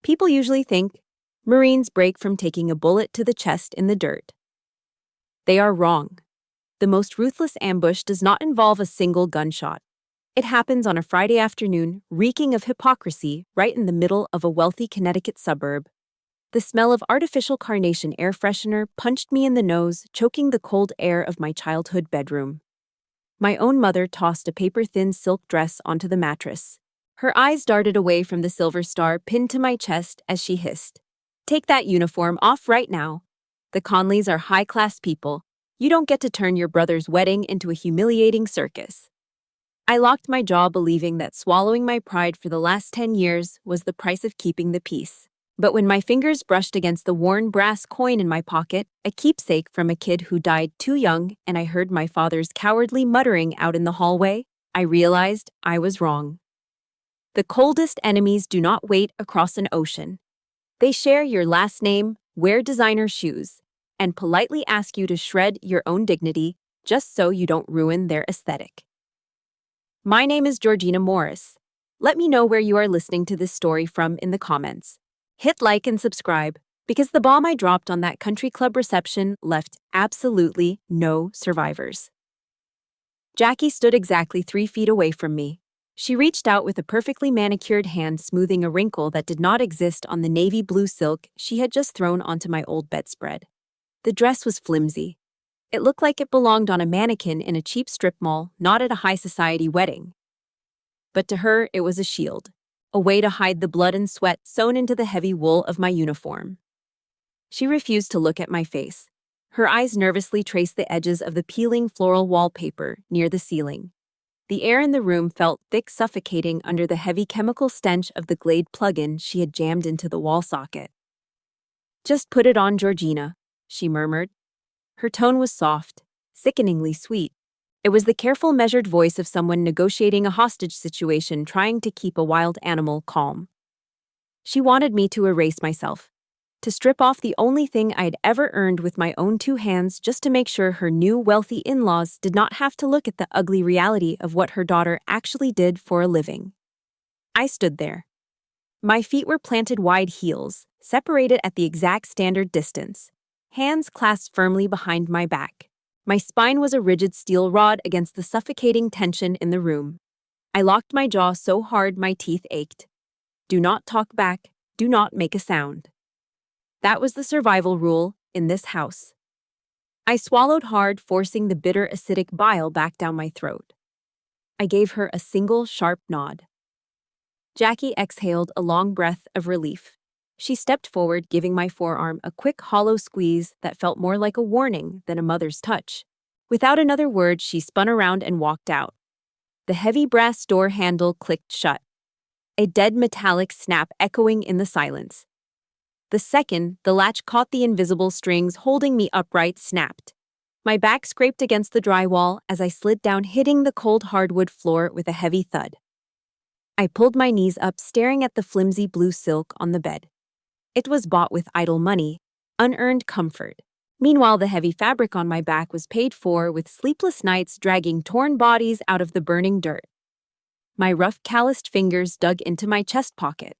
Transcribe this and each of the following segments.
People usually think Marines break from taking a bullet to the chest in the dirt. They are wrong. The most ruthless ambush does not involve a single gunshot. It happens on a Friday afternoon, reeking of hypocrisy, right in the middle of a wealthy Connecticut suburb. The smell of artificial carnation air freshener punched me in the nose, choking the cold air of my childhood bedroom. My own mother tossed a paper-thin silk dress onto the mattress. Her eyes darted away from the silver star pinned to my chest as she hissed, "Take that uniform off right now. The Conleys are high-class people. You don't get to turn your brother's wedding into a humiliating circus." I locked my jaw, believing that swallowing my pride for the last 10 years was the price of keeping the peace. But when my fingers brushed against the worn brass coin in my pocket, a keepsake from a kid who died too young, and I heard my father's cowardly muttering out in the hallway, I realized I was wrong. The coldest enemies do not wait across an ocean. They share your last name, wear designer shoes, and politely ask you to shred your own dignity just so you don't ruin their aesthetic. My name is Georgina Morris. Let me know where you are listening to this story from in the comments. Hit like and subscribe, because the bomb I dropped on that country club reception left absolutely no survivors. Jackie stood exactly 3 feet away from me. She reached out with a perfectly manicured hand, smoothing a wrinkle that did not exist on the navy blue silk she had just thrown onto my old bedspread. The dress was flimsy. It looked like it belonged on a mannequin in a cheap strip mall, not at a high society wedding. But to her, it was a shield, a way to hide the blood and sweat sewn into the heavy wool of my uniform. She refused to look at my face. Her eyes nervously traced the edges of the peeling floral wallpaper near the ceiling. The air in the room felt thick, suffocating under the heavy chemical stench of the Glade plug-in she had jammed into the wall socket. "Just put it on, Georgina," she murmured. Her tone was soft, sickeningly sweet. It was the careful, measured voice of someone negotiating a hostage situation, trying to keep a wild animal calm. She wanted me to erase myself, to strip off the only thing I'd ever earned with my own 2 hands, just to make sure her new wealthy in-laws did not have to look at the ugly reality of what her daughter actually did for a living. I stood there. My feet were planted wide heels, separated at the exact standard distance, hands clasped firmly behind my back. My spine was a rigid steel rod against the suffocating tension in the room. I locked my jaw so hard my teeth ached. Do not talk back, do not make a sound. That was the survival rule in this house. I swallowed hard, forcing the bitter acidic bile back down my throat. I gave her a single sharp nod. Jackie exhaled a long breath of relief. She stepped forward, giving my forearm a quick, hollow squeeze that felt more like a warning than a mother's touch. Without another word, she spun around and walked out. The heavy brass door handle clicked shut, a dead metallic snap echoing in the silence. The second the latch caught the invisible strings holding me upright snapped. My back scraped against the drywall as I slid down, hitting the cold hardwood floor with a heavy thud. I pulled my knees up, staring at the flimsy blue silk on the bed. It was bought with idle money, unearned comfort. Meanwhile, the heavy fabric on my back was paid for with sleepless nights dragging torn bodies out of the burning dirt. My rough, calloused fingers dug into my chest pocket.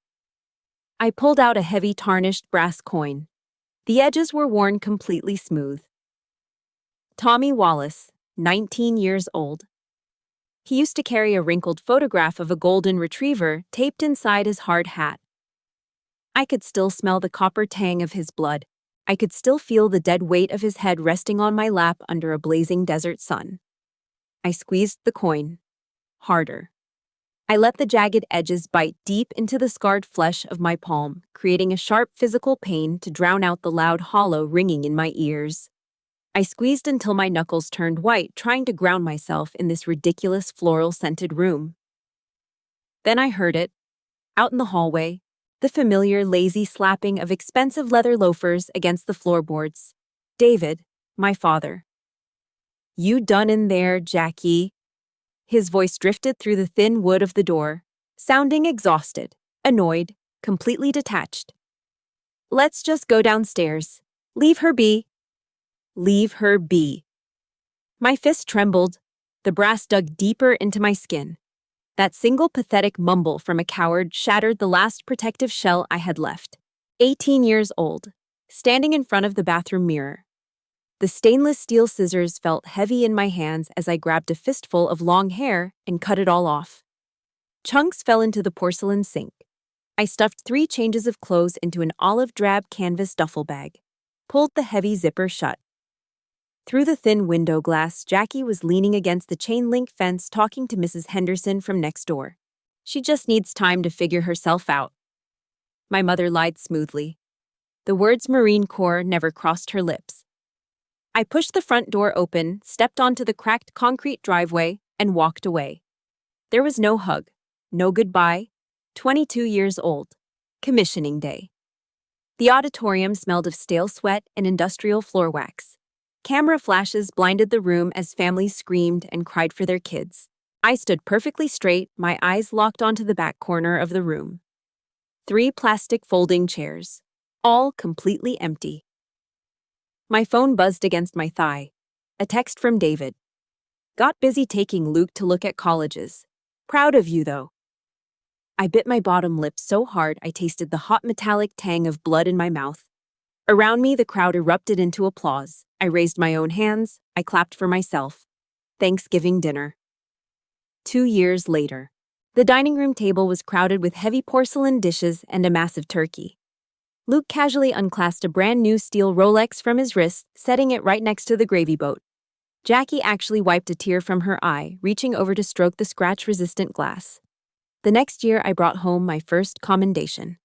I pulled out a heavy, tarnished brass coin. The edges were worn completely smooth. Tommy Wallace, 19 years old. He used to carry a wrinkled photograph of a golden retriever taped inside his hard hat. I could still smell the copper tang of his blood. I could still feel the dead weight of his head resting on my lap under a blazing desert sun. I squeezed the coin. Harder. I let the jagged edges bite deep into the scarred flesh of my palm, creating a sharp physical pain to drown out the loud hollow ringing in my ears. I squeezed until my knuckles turned white, trying to ground myself in this ridiculous floral-scented room. Then I heard it, out in the hallway, the familiar lazy slapping of expensive leather loafers against the floorboards. David, my father. "You done in there, Jackie?" His voice drifted through the thin wood of the door, sounding exhausted, annoyed, completely detached. "Let's just go downstairs. Leave her be." Leave her be. My fist trembled. The brass dug deeper into my skin. That single pathetic mumble from a coward shattered the last protective shell I had left. 18 years old, standing in front of the bathroom mirror. The stainless steel scissors felt heavy in my hands as I grabbed a fistful of long hair and cut it all off. Chunks fell into the porcelain sink. I stuffed 3 changes of clothes into an olive drab canvas duffel bag, pulled the heavy zipper shut. Through the thin window glass, Jackie was leaning against the chain-link fence talking to Mrs. Henderson from next door. She just needs time to figure herself out. My mother lied smoothly. The words Marine Corps never crossed her lips. I pushed the front door open, stepped onto the cracked concrete driveway, and walked away. There was no hug, no goodbye. 22 years old. Commissioning day. The auditorium smelled of stale sweat and industrial floor wax. Camera flashes blinded the room as families screamed and cried for their kids. I stood perfectly straight, my eyes locked onto the back corner of the room. 3 plastic folding chairs, all completely empty. My phone buzzed against my thigh. A text from David. Got busy taking Luke to look at colleges. Proud of you, though. I bit my bottom lip so hard I tasted the hot metallic tang of blood in my mouth. Around me, the crowd erupted into applause. I raised my own hands. I clapped for myself. Thanksgiving dinner. 2 years later. The dining room table was crowded with heavy porcelain dishes and a massive turkey. Luke casually unclasped a brand new steel Rolex from his wrist, setting it right next to the gravy boat. Jackie actually wiped a tear from her eye, reaching over to stroke the scratch-resistant glass. The next year, I brought home my first commendation.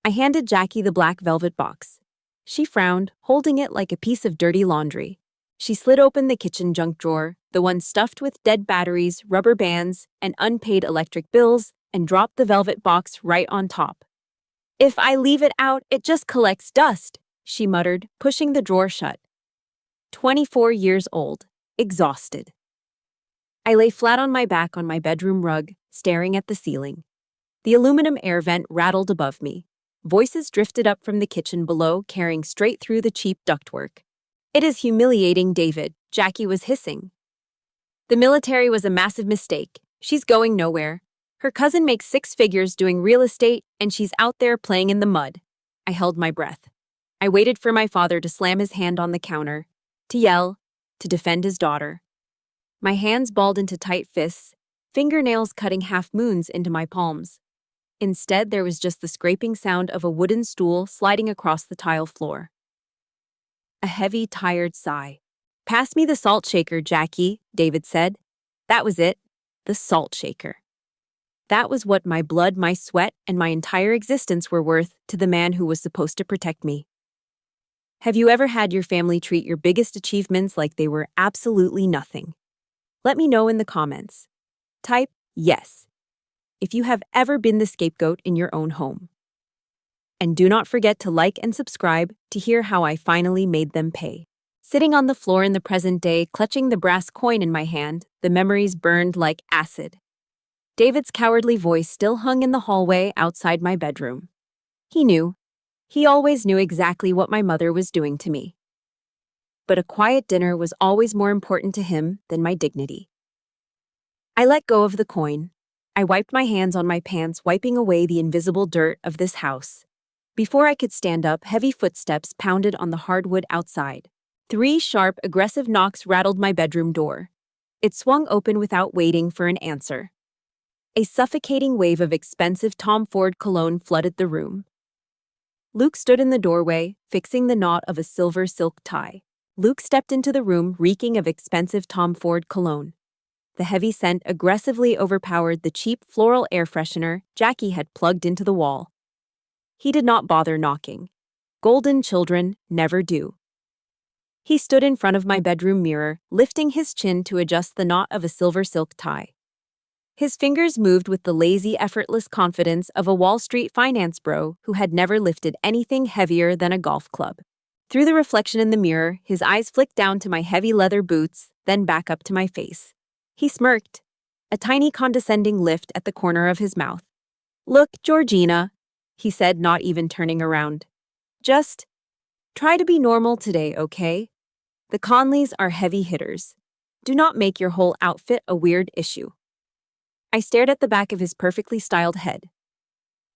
I handed Jackie the black velvet box. She frowned, holding it like a piece of dirty laundry. She slid open the kitchen junk drawer, the one stuffed with dead batteries, rubber bands, and unpaid electric bills, and dropped the velvet box right on top. If I leave it out, it just collects dust, she muttered, pushing the drawer shut. 24 years old, exhausted. I lay flat on my back on my bedroom rug, staring at the ceiling. The aluminum air vent rattled above me. Voices drifted up from the kitchen below, carrying straight through the cheap ductwork. It is humiliating, David, Jackie was hissing. The military was a massive mistake. She's going nowhere. Her cousin makes 6 figures doing real estate, and she's out there playing in the mud. I held my breath. I waited for my father to slam his hand on the counter, to yell, to defend his daughter. My hands balled into tight fists, fingernails cutting half-moons into my palms. Instead, there was just the scraping sound of a wooden stool sliding across the tile floor. A heavy, tired sigh. Pass me the salt shaker, Jackie, David said. That was it, the salt shaker. That was what my blood, my sweat, and my entire existence were worth to the man who was supposed to protect me. Have you ever had your family treat your biggest achievements like they were absolutely nothing? Let me know in the comments. Type yes if you have ever been the scapegoat in your own home. And do not forget to like and subscribe to hear how I finally made them pay. Sitting on the floor in the present day, clutching the brass coin in my hand, the memories burned like acid. David's cowardly voice still hung in the hallway outside my bedroom. He knew. He always knew exactly what my mother was doing to me. But a quiet dinner was always more important to him than my dignity. I let go of the coin. I wiped my hands on my pants, wiping away the invisible dirt of this house. Before I could stand up, heavy footsteps pounded on the hardwood outside. 3 sharp, aggressive knocks rattled my bedroom door. It swung open without waiting for an answer. A suffocating wave of expensive Tom Ford cologne flooded the room. Luke stood in the doorway, fixing the knot of a silver silk tie. Luke stepped into the room, reeking of expensive Tom Ford cologne. The heavy scent aggressively overpowered the cheap floral air freshener Jackie had plugged into the wall. He did not bother knocking. Golden children never do. He stood in front of my bedroom mirror, lifting his chin to adjust the knot of a silver silk tie. His fingers moved with the lazy, effortless confidence of a Wall Street finance bro who had never lifted anything heavier than a golf club. Through the reflection in the mirror, his eyes flicked down to my heavy leather boots, then back up to my face. He smirked, a tiny condescending lift at the corner of his mouth. Look, Georgina, he said, not even turning around. Just try to be normal today, okay? The Conleys are heavy hitters. Do not make your whole outfit a weird issue. I stared at the back of his perfectly styled head.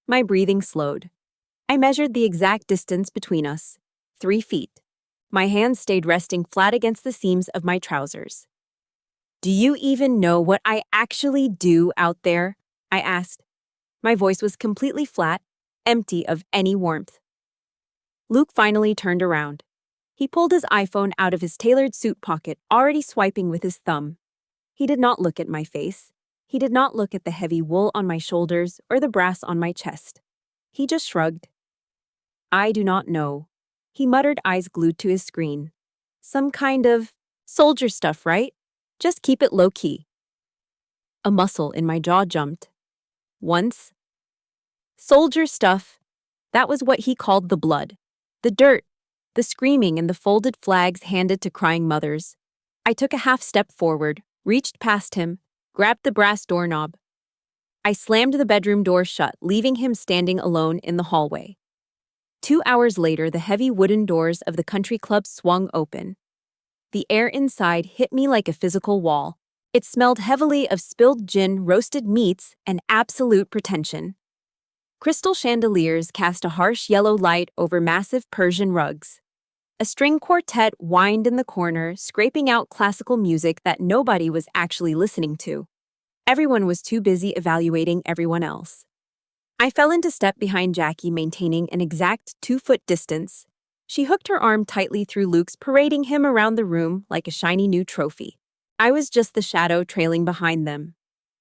My breathing slowed. I measured the exact distance between us. 3 feet. My hands stayed resting flat against the seams of my trousers. "Do you even know what I actually do out there?" I asked. My voice was completely flat, empty of any warmth. Luke finally turned around. He pulled his iPhone out of his tailored suit pocket, already swiping with his thumb. He did not look at my face. He did not look at the heavy wool on my shoulders or the brass on my chest. He just shrugged. "I do not know," he muttered, eyes glued to his screen. "Some kind of soldier stuff, right? Just keep it low-key." A muscle in my jaw jumped. Once. Soldier stuff. That was what he called the blood. The dirt. The screaming and the folded flags handed to crying mothers. I took a half step forward, reached past him, grabbed the brass doorknob. I slammed the bedroom door shut, leaving him standing alone in the hallway. 2 hours later, the heavy wooden doors of the country club swung open. The air inside hit me like a physical wall. It smelled heavily of spilled gin, roasted meats, and absolute pretension. Crystal chandeliers cast a harsh yellow light over massive Persian rugs. A string quartet whined in the corner, scraping out classical music that nobody was actually listening to. Everyone was too busy evaluating everyone else. I fell into step behind Jackie, maintaining an exact 2-foot distance. She hooked her arm tightly through Luke's, parading him around the room like a shiny new trophy. I was just the shadow trailing behind them,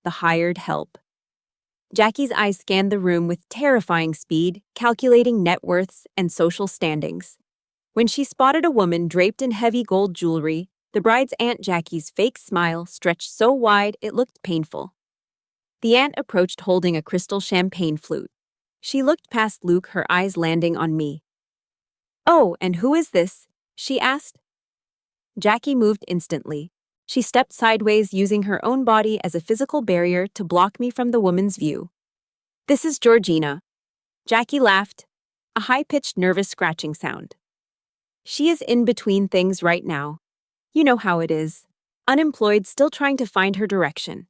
the hired help. Jackie's eyes scanned the room with terrifying speed, calculating net worths and social standings. When she spotted a woman draped in heavy gold jewelry, the bride's Aunt Jackie's fake smile stretched so wide it looked painful. The aunt approached holding a crystal champagne flute. She looked past Luke, her eyes landing on me. "Oh, and who is this?" she asked. Jackie moved instantly. She stepped sideways, using her own body as a physical barrier to block me from the woman's view. "This is Georgina." Jackie laughed, a high-pitched, nervous scratching sound. "She is in between things right now. You know how it is. Unemployed, still trying to find her direction."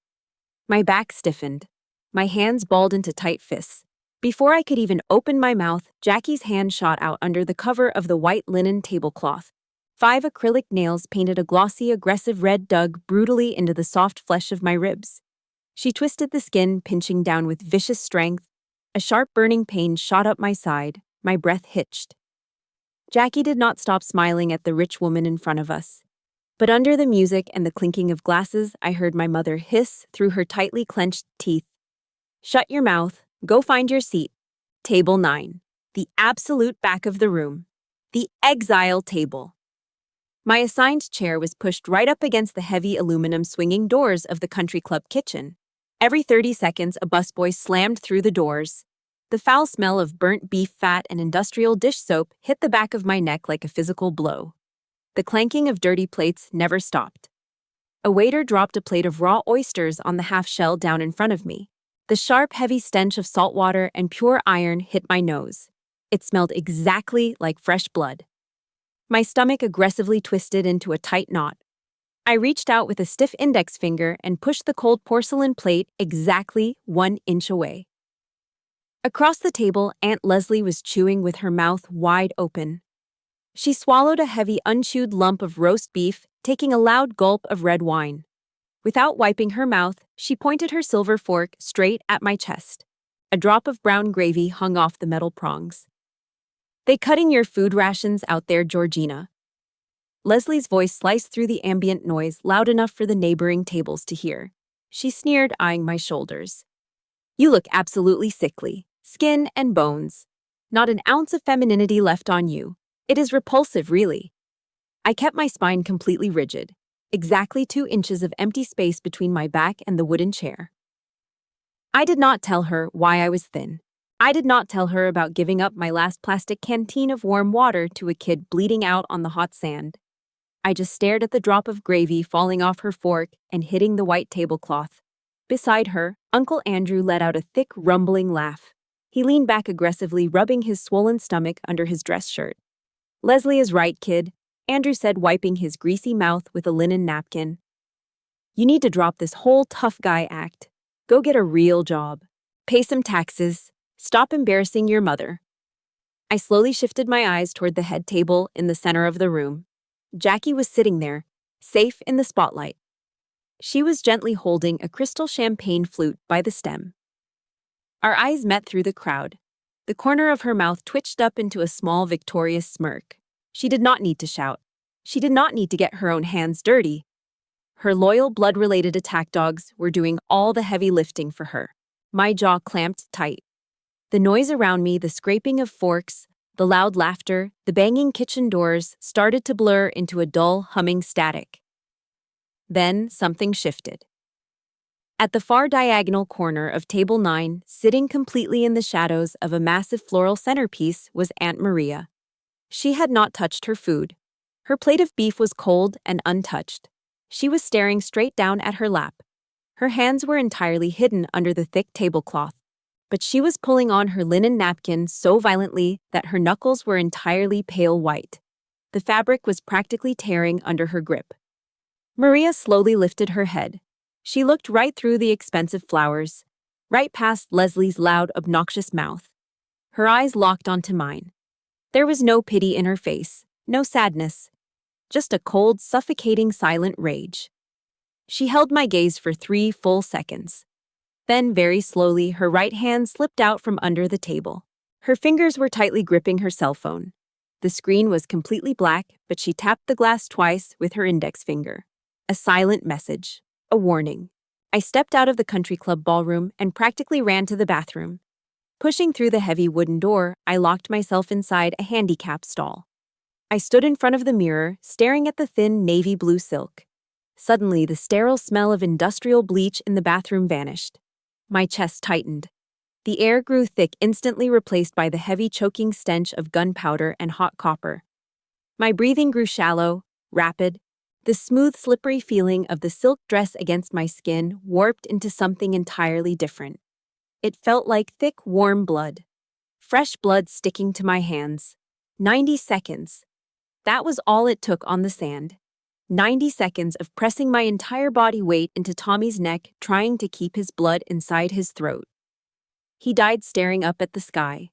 My back stiffened. My hands balled into tight fists. Before I could even open my mouth, Jackie's hand shot out under the cover of the white linen tablecloth. 5 acrylic nails painted a glossy, aggressive red dug brutally into the soft flesh of my ribs. She twisted the skin, pinching down with vicious strength. A sharp burning pain shot up my side. My breath hitched. Jackie did not stop smiling at the rich woman in front of us. But under the music and the clinking of glasses, I heard my mother hiss through her tightly clenched teeth. "Shut your mouth. Go find your seat. Table 9. The absolute back of the room. The exile table." My assigned chair was pushed right up against the heavy aluminum swinging doors of the country club kitchen. Every 30 seconds, a busboy slammed through the doors. The foul smell of burnt beef fat and industrial dish soap hit the back of my neck like a physical blow. The clanking of dirty plates never stopped. A waiter dropped a plate of raw oysters on the half-shell down in front of me. The sharp, heavy stench of salt water and pure iron hit my nose. It smelled exactly like fresh blood. My stomach aggressively twisted into a tight knot. I reached out with a stiff index finger and pushed the cold porcelain plate exactly 1 inch away. Across the table, Aunt Leslie was chewing with her mouth wide open. She swallowed a heavy, unchewed lump of roast beef, taking a loud gulp of red wine. Without wiping her mouth, she pointed her silver fork straight at my chest. A drop of brown gravy hung off the metal prongs. "They cutting your food rations out there, Georgina?" Leslie's voice sliced through the ambient noise, loud enough for the neighboring tables to hear. She sneered, eyeing my shoulders. "You look absolutely sickly. Skin and bones. Not an ounce of femininity left on you. It is repulsive, really." I kept my spine completely rigid. Exactly 2 inches of empty space between my back and the wooden chair. I did not tell her why I was thin. I did not tell her about giving up my last plastic canteen of warm water to a kid bleeding out on the hot sand. I just stared at the drop of gravy falling off her fork and hitting the white tablecloth. Beside her, Uncle Andrew let out a thick, rumbling laugh. He leaned back aggressively, rubbing his swollen stomach under his dress shirt. "Leslie is right, kid," Andrew said, wiping his greasy mouth with a linen napkin. "You need to drop this whole tough guy act. Go get a real job. Pay some taxes. Stop embarrassing your mother. I slowly shifted my eyes toward the head table in the center of the room. Jackie was sitting there, safe in the spotlight. She was gently holding a crystal champagne flute by the stem. Our eyes met through the crowd. The corner of her mouth twitched up into a small, victorious smirk. She did not need to shout. She did not need to get her own hands dirty. Her loyal, blood-related attack dogs were doing all the heavy lifting for her. My jaw clamped tight. The noise around me, the scraping of forks, the loud laughter, the banging kitchen doors started to blur into a dull, humming static. Then something shifted. At the far diagonal corner of Table 9, sitting completely in the shadows of a massive floral centerpiece, was Aunt Maria. She had not touched her food. Her plate of beef was cold and untouched. She was staring straight down at her lap. Her hands were entirely hidden under the thick tablecloth, but she was pulling on her linen napkin so violently that her knuckles were entirely pale white. The fabric was practically tearing under her grip. Maria slowly lifted her head. She looked right through the expensive flowers, right past Leslie's loud, obnoxious mouth. Her eyes locked onto mine. There was no pity in her face, no sadness, just a cold, suffocating, silent rage. She held my gaze for 3 full seconds. Then, very slowly, her right hand slipped out from under the table. Her fingers were tightly gripping her cell phone. The screen was completely black, but she tapped the glass twice with her index finger. A silent message. A warning. I stepped out of the country club ballroom and practically ran to the bathroom. Pushing through the heavy wooden door, I locked myself inside a handicap stall. I stood in front of the mirror, staring at the thin navy blue silk. Suddenly, the sterile smell of industrial bleach in the bathroom vanished. My chest tightened. The air grew thick, instantly replaced by the heavy, choking stench of gunpowder and hot copper. My breathing grew shallow, rapid. The smooth, slippery feeling of the silk dress against my skin warped into something entirely different. It felt like thick, warm blood. Fresh blood sticking to my hands. 90 seconds. That was all it took on the sand. 90 seconds of pressing my entire body weight into Tommy's neck, trying to keep his blood inside his throat. He died staring up at the sky.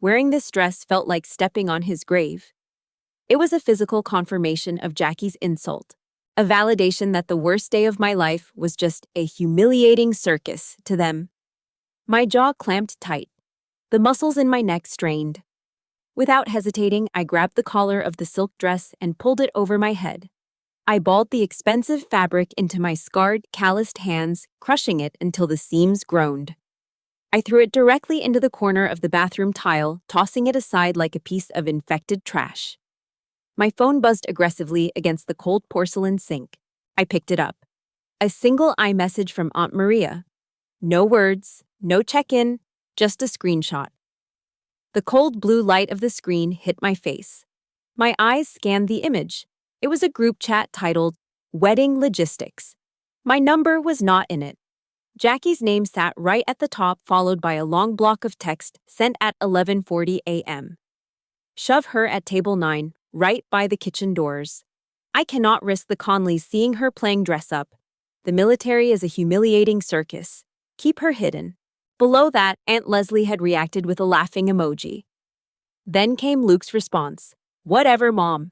Wearing this dress felt like stepping on his grave. It was a physical confirmation of Jackie's insult, a validation that the worst day of my life was just a humiliating circus to them. My jaw clamped tight. The muscles in my neck strained. Without hesitating, I grabbed the collar of the silk dress and pulled it over my head. I balled the expensive fabric into my scarred, calloused hands, crushing it until the seams groaned. I threw it directly into the corner of the bathroom tile, tossing it aside like a piece of infected trash. My phone buzzed aggressively against the cold porcelain sink. I picked it up. A single iMessage from Aunt Maria. No words, no check-in, just a screenshot. The cold blue light of the screen hit my face. My eyes scanned the image. It was a group chat titled, Wedding Logistics. My number was not in it. Jackie's name sat right at the top, followed by a long block of text sent at 11:40 a.m. Shove her at table 9, right by the kitchen doors. I cannot risk the Conleys seeing her playing dress-up. The military is a humiliating circus. Keep her hidden. Below that, Aunt Leslie had reacted with a laughing emoji. Then came Luke's response. Whatever, Mom.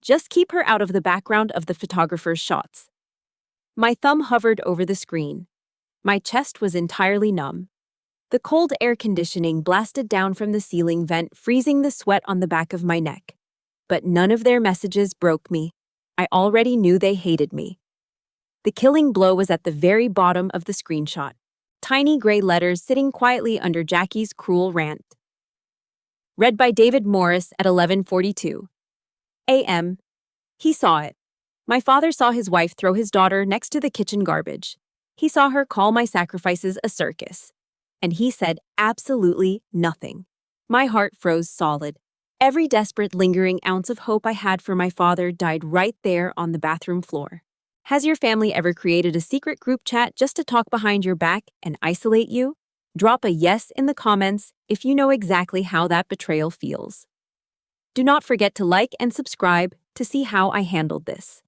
Just keep her out of the background of the photographer's shots. My thumb hovered over the screen. My chest was entirely numb. The cold air conditioning blasted down from the ceiling vent, freezing the sweat on the back of my neck. But none of their messages broke me. I already knew they hated me. The killing blow was at the very bottom of the screenshot. Tiny gray letters sitting quietly under Jackie's cruel rant. Read by David Morris at 11:42 a.m. He saw it. My father saw his wife throw his daughter next to the kitchen garbage. He saw her call my sacrifices a circus. And he said absolutely nothing. My heart froze solid. Every desperate, lingering ounce of hope I had for my father died right there on the bathroom floor. Has your family ever created a secret group chat just to talk behind your back and isolate you? Drop a yes in the comments if you know exactly how that betrayal feels. Do not forget to like and subscribe to see how I handled this.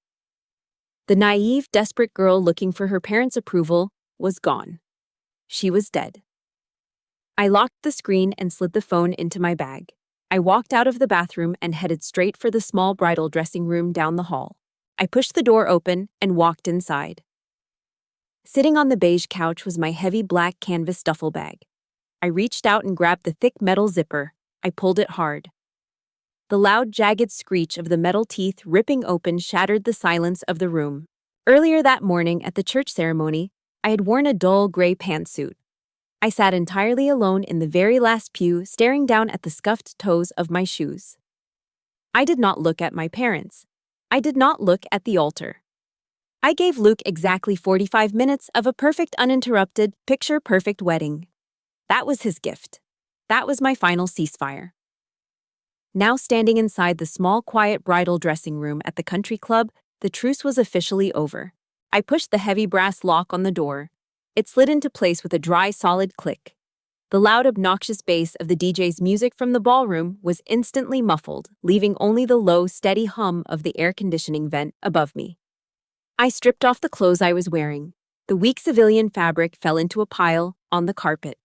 The naive, desperate girl looking for her parents' approval was gone. She was dead. I locked the screen and slid the phone into my bag. I walked out of the bathroom and headed straight for the small bridal dressing room down the hall. I pushed the door open and walked inside. Sitting on the beige couch was my heavy black canvas duffel bag. I reached out and grabbed the thick metal zipper. I pulled it hard. The loud, jagged screech of the metal teeth ripping open shattered the silence of the room. Earlier that morning at the church ceremony, I had worn a dull gray pantsuit. I sat entirely alone in the very last pew, staring down at the scuffed toes of my shoes. I did not look at my parents. I did not look at the altar. I gave Luke exactly 45 minutes of a perfect, uninterrupted, picture-perfect wedding. That was his gift. That was my final ceasefire. Now standing inside the small, quiet bridal dressing room at the country club, the truce was officially over. I pushed the heavy brass lock on the door. It slid into place with a dry, solid click. The loud, obnoxious bass of the DJ's music from the ballroom was instantly muffled, leaving only the low, steady hum of the air conditioning vent above me. I stripped off the clothes I was wearing. The weak civilian fabric fell into a pile on the carpet.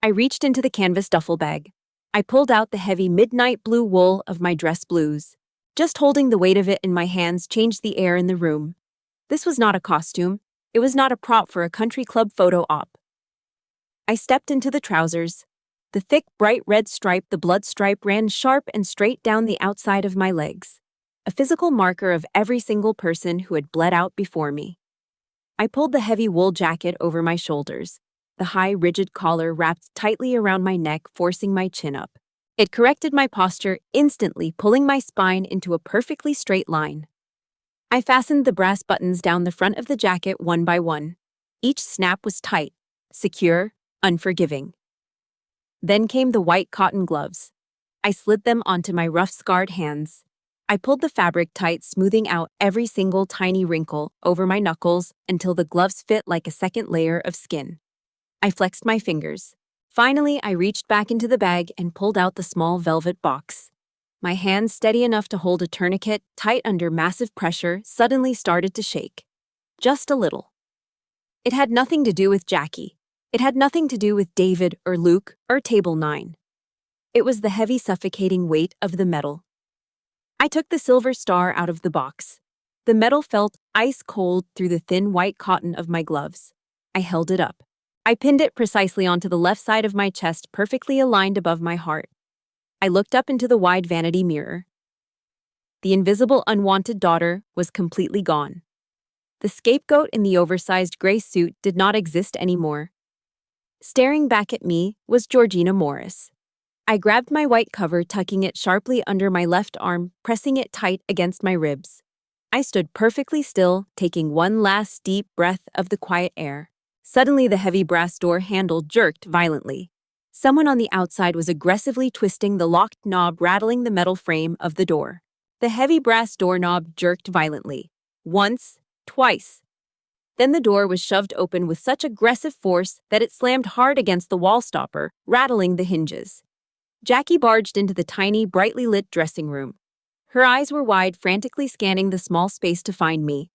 I reached into the canvas duffel bag. I pulled out the heavy midnight blue wool of my dress blues. Just holding the weight of it in my hands changed the air in the room. This was not a costume. It was not a prop for a country club photo op. I stepped into the trousers. The thick, bright red stripe, the blood stripe, ran sharp and straight down the outside of my legs, a physical marker of every single person who had bled out before me. I pulled the heavy wool jacket over my shoulders, the high, rigid collar wrapped tightly around my neck, forcing my chin up. It corrected my posture instantly, pulling my spine into a perfectly straight line. I fastened the brass buttons down the front of the jacket one by one. Each snap was tight, secure, unforgiving. Then came the white cotton gloves. I slid them onto my rough, scarred hands. I pulled the fabric tight, smoothing out every single tiny wrinkle over my knuckles until the gloves fit like a second layer of skin. I flexed my fingers. Finally, I reached back into the bag and pulled out the small velvet box. My hands, steady enough to hold a tourniquet, tight under massive pressure, suddenly started to shake. Just a little. It had nothing to do with Jackie. It had nothing to do with David or Luke or Table 9. It was the heavy, suffocating weight of the metal. I took the silver star out of the box. The metal felt ice cold through the thin white cotton of my gloves. I held it up. I pinned it precisely onto the left side of my chest, perfectly aligned above my heart. I looked up into the wide vanity mirror. The invisible, unwanted daughter was completely gone. The scapegoat in the oversized gray suit did not exist anymore. Staring back at me was Georgina Morris. I grabbed my white cover, tucking it sharply under my left arm, pressing it tight against my ribs. I stood perfectly still, taking one last deep breath of the quiet air. Suddenly, the heavy brass door handle jerked violently. Someone on the outside was aggressively twisting the locked knob, rattling the metal frame of the door. The heavy brass doorknob jerked violently. Once, twice. Then the door was shoved open with such aggressive force that it slammed hard against the wall stopper, rattling the hinges. Jackie barged into the tiny, brightly lit dressing room. Her eyes were wide, frantically scanning the small space to find me.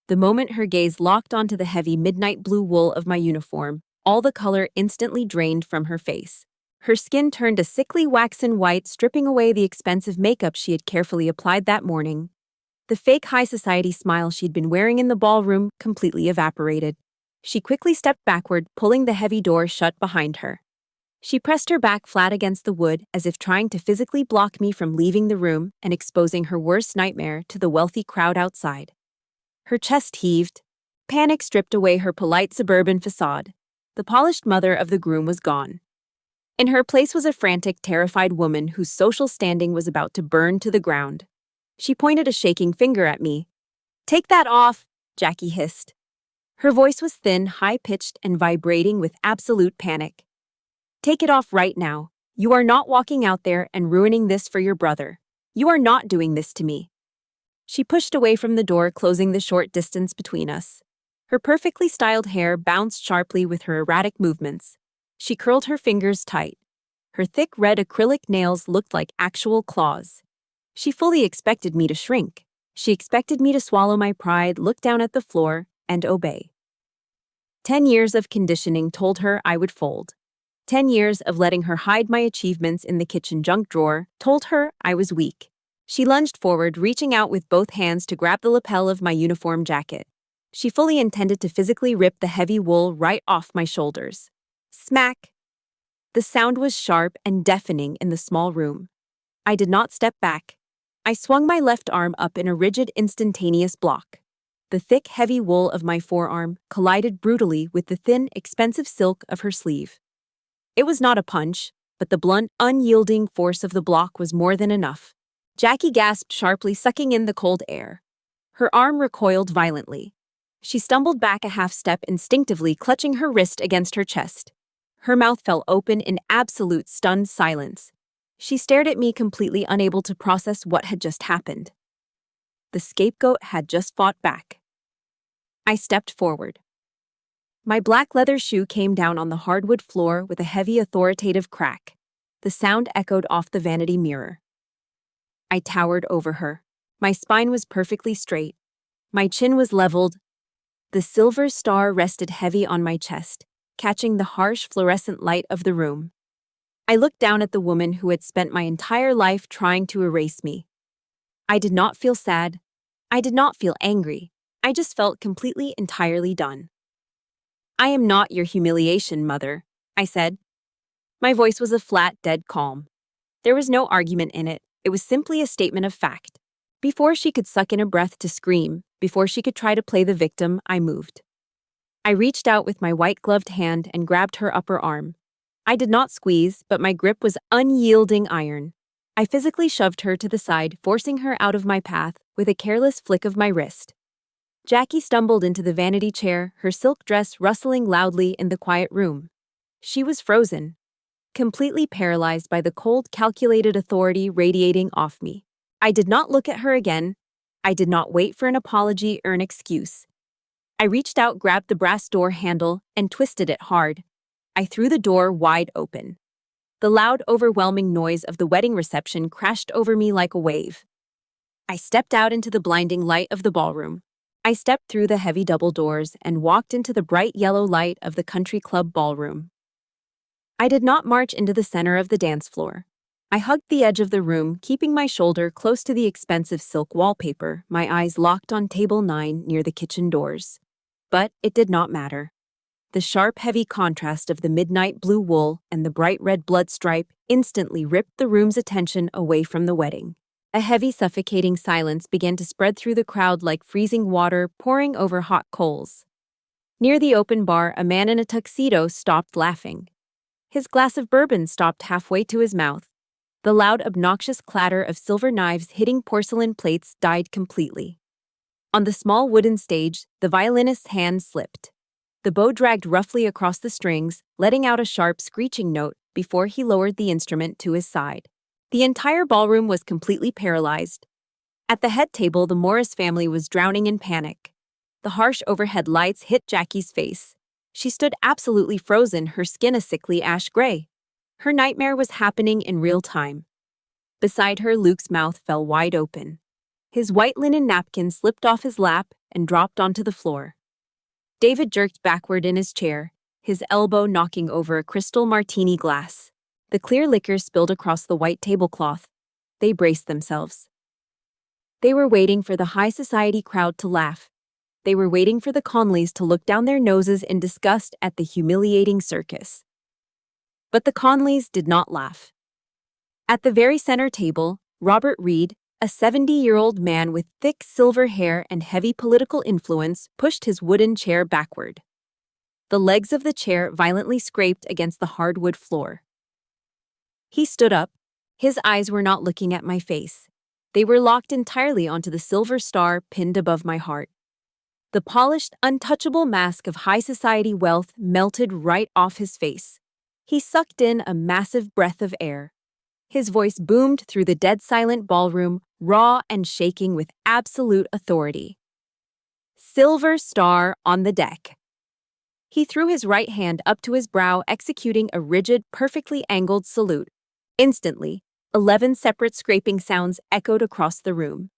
The moment her gaze locked onto the heavy midnight blue wool of my uniform, all the color instantly drained from her face. Her skin turned a sickly waxen white, stripping away the expensive makeup she had carefully applied that morning. The fake high society smile she'd been wearing in the ballroom completely evaporated. She quickly stepped backward, pulling the heavy door shut behind her. She pressed her back flat against the wood, as if trying to physically block me from leaving the room and exposing her worst nightmare to the wealthy crowd outside. Her chest heaved. Panic stripped away her polite suburban facade. The polished mother of the groom was gone. In her place was a frantic, terrified woman whose social standing was about to burn to the ground. She pointed a shaking finger at me. "Take that off," Jackie hissed. Her voice was thin, high-pitched, and vibrating with absolute panic. "Take it off right now. You are not walking out there and ruining this for your brother. You are not doing this to me." She pushed away from the door, closing the short distance between us. Her perfectly styled hair bounced sharply with her erratic movements. She curled her fingers tight. Her thick red acrylic nails looked like actual claws. She fully expected me to shrink. She expected me to swallow my pride, look down at the floor, and obey. 10 years of conditioning told her I would fold. 10 years of letting her hide my achievements in the kitchen junk drawer told her I was weak. She lunged forward, reaching out with both hands to grab the lapel of my uniform jacket. She fully intended to physically rip the heavy wool right off my shoulders. Smack! The sound was sharp and deafening in the small room. I did not step back. I swung my left arm up in a rigid, instantaneous block. The thick, heavy wool of my forearm collided brutally with the thin, expensive silk of her sleeve. It was not a punch, but the blunt, unyielding force of the block was more than enough. Jackie gasped sharply, sucking in the cold air. Her arm recoiled violently. She stumbled back a half step, instinctively clutching her wrist against her chest. Her mouth fell open in absolute stunned silence. She stared at me, completely unable to process what had just happened. The scapegoat had just fought back. I stepped forward. My black leather shoe came down on the hardwood floor with a heavy, authoritative crack. The sound echoed off the vanity mirror. I towered over her. My spine was perfectly straight. My chin was leveled. The silver star rested heavy on my chest, catching the harsh fluorescent light of the room. I looked down at the woman who had spent my entire life trying to erase me. I did not feel sad. I did not feel angry. I just felt completely, entirely done. "I am not your humiliation, Mother," I said. My voice was a flat, dead calm. There was no argument in it. It was simply a statement of fact. Before she could suck in a breath to scream, before she could try to play the victim, I moved. I reached out with my white-gloved hand and grabbed her upper arm. I did not squeeze, but my grip was unyielding iron. I physically shoved her to the side, forcing her out of my path with a careless flick of my wrist. Jackie stumbled into the vanity chair, her silk dress rustling loudly in the quiet room. She was frozen, completely paralyzed by the cold, calculated authority radiating off me. I did not look at her again. I did not wait for an apology or an excuse. I reached out, grabbed the brass door handle, and twisted it hard. I threw the door wide open. The loud, overwhelming noise of the wedding reception crashed over me like a wave. I stepped out into the blinding light of the ballroom. I stepped through the heavy double doors and walked into the bright yellow light of the country club ballroom. I did not march into the center of the dance floor. I hugged the edge of the room, keeping my shoulder close to the expensive silk wallpaper, my eyes locked on table 9 near the kitchen doors. But it did not matter. The sharp, heavy contrast of the midnight blue wool and the bright red blood stripe instantly ripped the room's attention away from the wedding. A heavy, suffocating silence began to spread through the crowd like freezing water pouring over hot coals. Near the open bar, a man in a tuxedo stopped laughing. His glass of bourbon stopped halfway to his mouth. The loud, obnoxious clatter of silver knives hitting porcelain plates died completely. On the small wooden stage, the violinist's hand slipped. The bow dragged roughly across the strings, letting out a sharp, screeching note before he lowered the instrument to his side. The entire ballroom was completely paralyzed. At the head table, the Morris family was drowning in panic. The harsh overhead lights hit Jackie's face. She stood absolutely frozen, her skin a sickly ash gray. Her nightmare was happening in real time. Beside her, Luke's mouth fell wide open. His white linen napkin slipped off his lap and dropped onto the floor. David jerked backward in his chair, his elbow knocking over a crystal martini glass. The clear liquor spilled across the white tablecloth. They braced themselves. They were waiting for the high society crowd to laugh. They were waiting for the Conleys to look down their noses in disgust at the humiliating circus. But the Conleys did not laugh. At the very center table, Robert Reed, a 70-year-old man with thick silver hair and heavy political influence, pushed his wooden chair backward. The legs of the chair violently scraped against the hardwood floor. He stood up. His eyes were not looking at my face. They were locked entirely onto the silver star pinned above my heart. The polished, untouchable mask of high society wealth melted right off his face. He sucked in a massive breath of air. His voice boomed through the dead-silent ballroom, raw and shaking with absolute authority. "Silver star on the deck." He threw his right hand up to his brow, executing a rigid, perfectly angled salute. Instantly, 11 separate scraping sounds echoed across the room.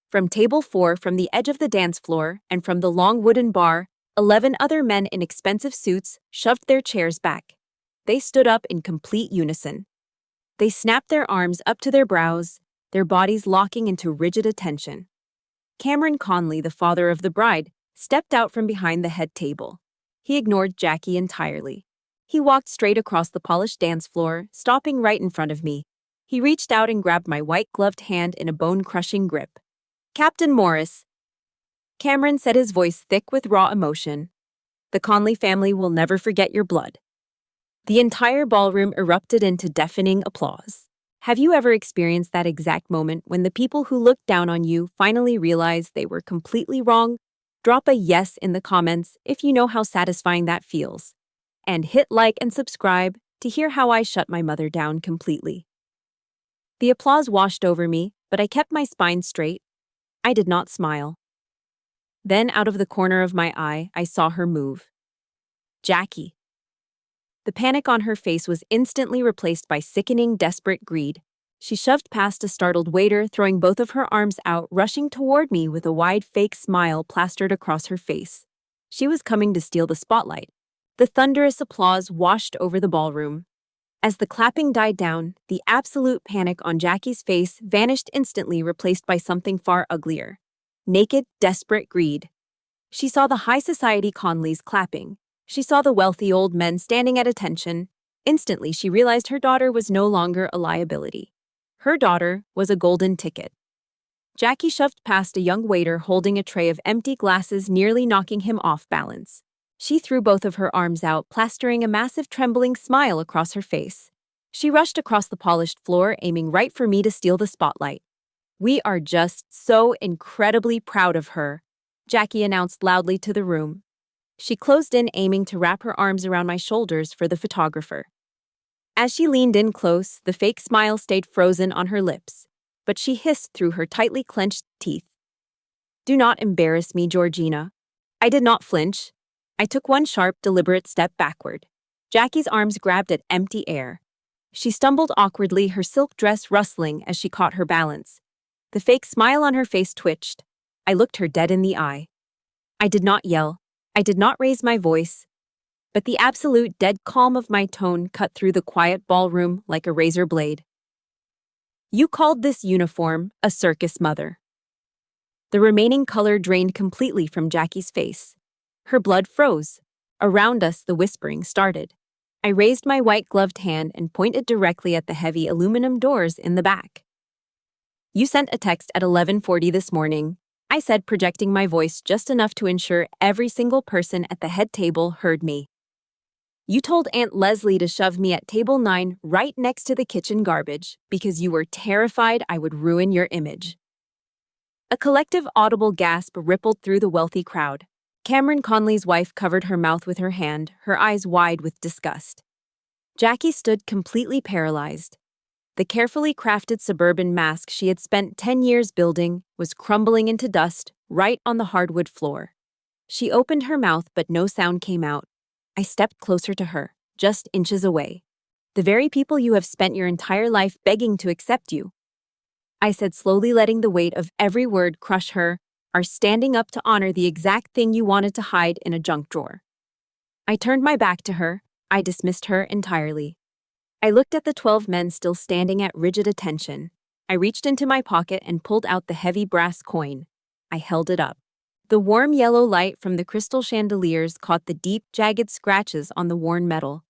From table 4, from the edge of the dance floor, and from the long wooden bar, 11 other men in expensive suits shoved their chairs back. They stood up in complete unison. They snapped their arms up to their brows, their bodies locking into rigid attention. Cameron Conley, the father of the bride, stepped out from behind the head table. He ignored Jackie entirely. He walked straight across the polished dance floor, stopping right in front of me. He reached out and grabbed my white-gloved hand in a bone-crushing grip. "Captain Morris," Cameron said, his voice thick with raw emotion, "the Conley family will never forget your blood." The entire ballroom erupted into deafening applause. Have you ever experienced that exact moment when the people who looked down on you finally realize they were completely wrong? Drop a yes in the comments if you know how satisfying that feels. And hit like and subscribe to hear how I shut my mother down completely. The applause washed over me, but I kept my spine straight. I did not smile. Then, out of the corner of my eye, I saw her move. Jackie. The panic on her face was instantly replaced by sickening, desperate greed. She shoved past a startled waiter, throwing both of her arms out, rushing toward me with a wide fake smile plastered across her face. She was coming to steal the spotlight. The thunderous applause washed over the ballroom. As the clapping died down, the absolute panic on Jackie's face vanished instantly, replaced by something far uglier. Naked, desperate greed. She saw the high society Conleys clapping. She saw the wealthy old men standing at attention. Instantly, she realized her daughter was no longer a liability. Her daughter was a golden ticket. Jackie shoved past a young waiter holding a tray of empty glasses, nearly knocking him off balance. She threw both of her arms out, plastering a massive trembling smile across her face. She rushed across the polished floor, aiming right for me to steal the spotlight. "We are just so incredibly proud of her," Jackie announced loudly to the room. She closed in, aiming to wrap her arms around my shoulders for the photographer. As she leaned in close, the fake smile stayed frozen on her lips, but she hissed through her tightly clenched teeth. "Do not embarrass me, Georgina." I did not flinch. I took one sharp, deliberate step backward. Jackie's arms grabbed at empty air. She stumbled awkwardly, her silk dress rustling as she caught her balance. The fake smile on her face twitched. I looked her dead in the eye. I did not yell. I did not raise my voice. But the absolute dead calm of my tone cut through the quiet ballroom like a razor blade. "You called this uniform a circus, mother." The remaining color drained completely from Jackie's face. Her blood froze. Around us, the whispering started. I raised my white-gloved hand and pointed directly at the heavy aluminum doors in the back. "You sent a text at 11:40 this morning," I said, projecting my voice just enough to ensure every single person at the head table heard me. "You told Aunt Leslie to shove me at table 9 right next to the kitchen garbage because you were terrified I would ruin your image." A collective audible gasp rippled through the wealthy crowd. Cameron Conley's wife covered her mouth with her hand, her eyes wide with disgust. Jackie stood completely paralyzed. The carefully crafted suburban mask she had spent 10 years building was crumbling into dust right on the hardwood floor. She opened her mouth, but no sound came out. I stepped closer to her, just inches away. "The very people you have spent your entire life begging to accept you," I said, slowly letting the weight of every word crush her, "are standing up to honor the exact thing you wanted to hide in a junk drawer." I turned my back to her. I dismissed her entirely. I looked at the 12 men still standing at rigid attention. I reached into my pocket and pulled out the heavy brass coin. I held it up. The warm yellow light from the crystal chandeliers caught the deep, jagged scratches on the worn metal.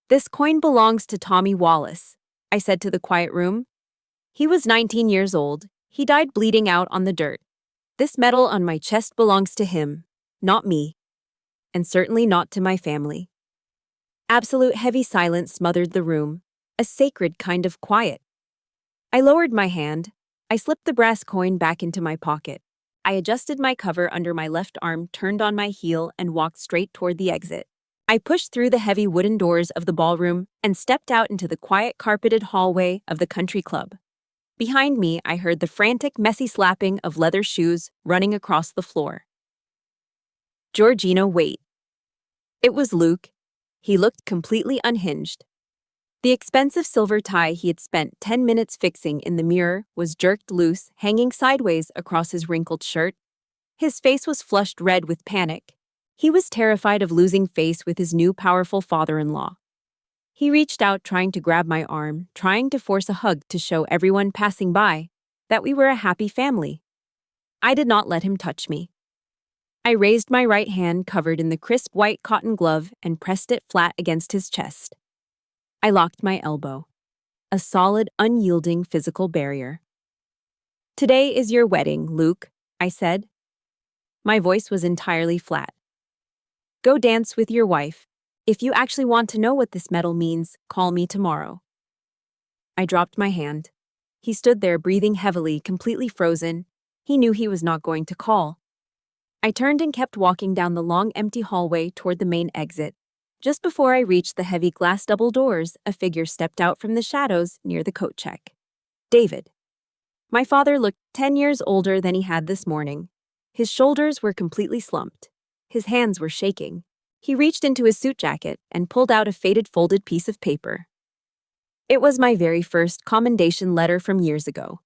"This coin belongs to Tommy Wallace," I said to the quiet room. "He was 19 years old. He died bleeding out on the dirt. This medal on my chest belongs to him, not me. And certainly not to my family." Absolute heavy silence smothered the room, a sacred kind of quiet. I lowered my hand. I slipped the brass coin back into my pocket. I adjusted my cover under my left arm, turned on my heel, and walked straight toward the exit. I pushed through the heavy wooden doors of the ballroom and stepped out into the quiet carpeted hallway of the country club. Behind me, I heard the frantic, messy slapping of leather shoes running across the floor. "Georgina, wait." It was Luke. He looked completely unhinged. The expensive silver tie he had spent 10 minutes fixing in the mirror was jerked loose, hanging sideways across his wrinkled shirt. His face was flushed red with panic. He was terrified of losing face with his new powerful father-in-law. He reached out, trying to grab my arm, trying to force a hug to show everyone passing by that we were a happy family. I did not let him touch me. I raised my right hand covered in the crisp white cotton glove and pressed it flat against his chest. I locked my elbow, a solid, unyielding physical barrier. "Today is your wedding, Luke," I said. My voice was entirely flat. "Go dance with your wife. If you actually want to know what this medal means, call me tomorrow." I dropped my hand. He stood there, breathing heavily, completely frozen. He knew he was not going to call. I turned and kept walking down the long, empty hallway toward the main exit. Just before I reached the heavy glass double doors, a figure stepped out from the shadows near the coat check. David. My father looked 10 years older than he had this morning. His shoulders were completely slumped. His hands were shaking. He reached into his suit jacket and pulled out a faded folded piece of paper. It was my very first commendation letter from years ago,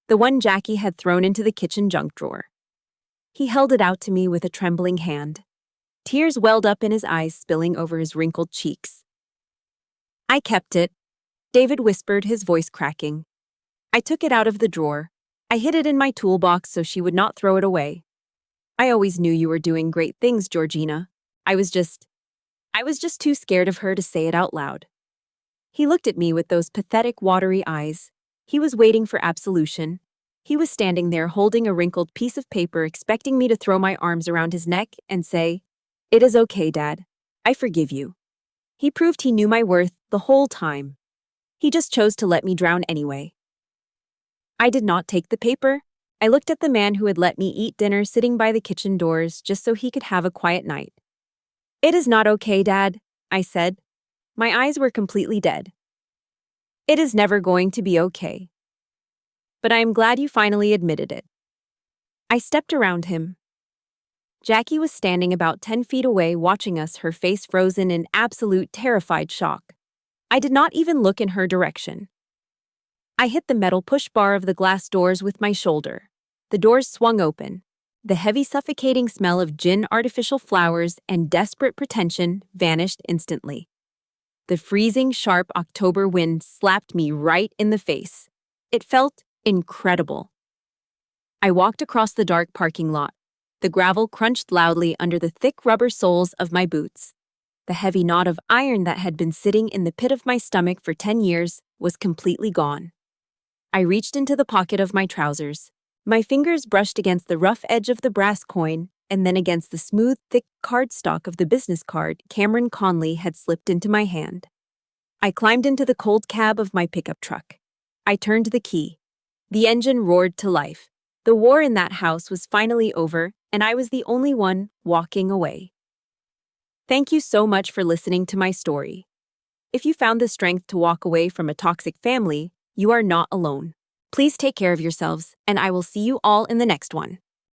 the one Jackie had thrown into the kitchen junk drawer. He held it out to me with a trembling hand. Tears welled up in his eyes, spilling over his wrinkled cheeks. "I kept it," David whispered, his voice cracking. "I took it out of the drawer. I hid it in my toolbox so she would not throw it away. I always knew you were doing great things, Georgina. I was just too scared of her to say it out loud." He looked at me with those pathetic, watery eyes. He was waiting for absolution. He was standing there holding a wrinkled piece of paper, expecting me to throw my arms around his neck and say, "It is okay, Dad. I forgive you." He proved he knew my worth the whole time. He just chose to let me drown anyway. I did not take the paper. I looked at the man who had let me eat dinner sitting by the kitchen doors just so he could have a quiet night. "It is not okay, Dad," I said. My eyes were completely dead. "It is never going to be okay. But I am glad you finally admitted it." I stepped around him. Jackie was standing about 10 feet away, watching us, her face frozen in absolute terrified shock. I did not even look in her direction. I hit the metal push bar of the glass doors with my shoulder. The doors swung open. The heavy, suffocating smell of gin, artificial flowers, and desperate pretension vanished instantly. The freezing, sharp October wind slapped me right in the face. It felt incredible. I walked across the dark parking lot. The gravel crunched loudly under the thick rubber soles of my boots. The heavy knot of iron that had been sitting in the pit of my stomach for 10 years was completely gone. I reached into the pocket of my trousers. My fingers brushed against the rough edge of the brass coin and then against the smooth, thick cardstock of the business card Cameron Conley had slipped into my hand. I climbed into the cold cab of my pickup truck. I turned the key. The engine roared to life. The war in that house was finally over, and I was the only one walking away. Thank you so much for listening to my story. If you found the strength to walk away from a toxic family, you are not alone. Please take care of yourselves, and I will see you all in the next one.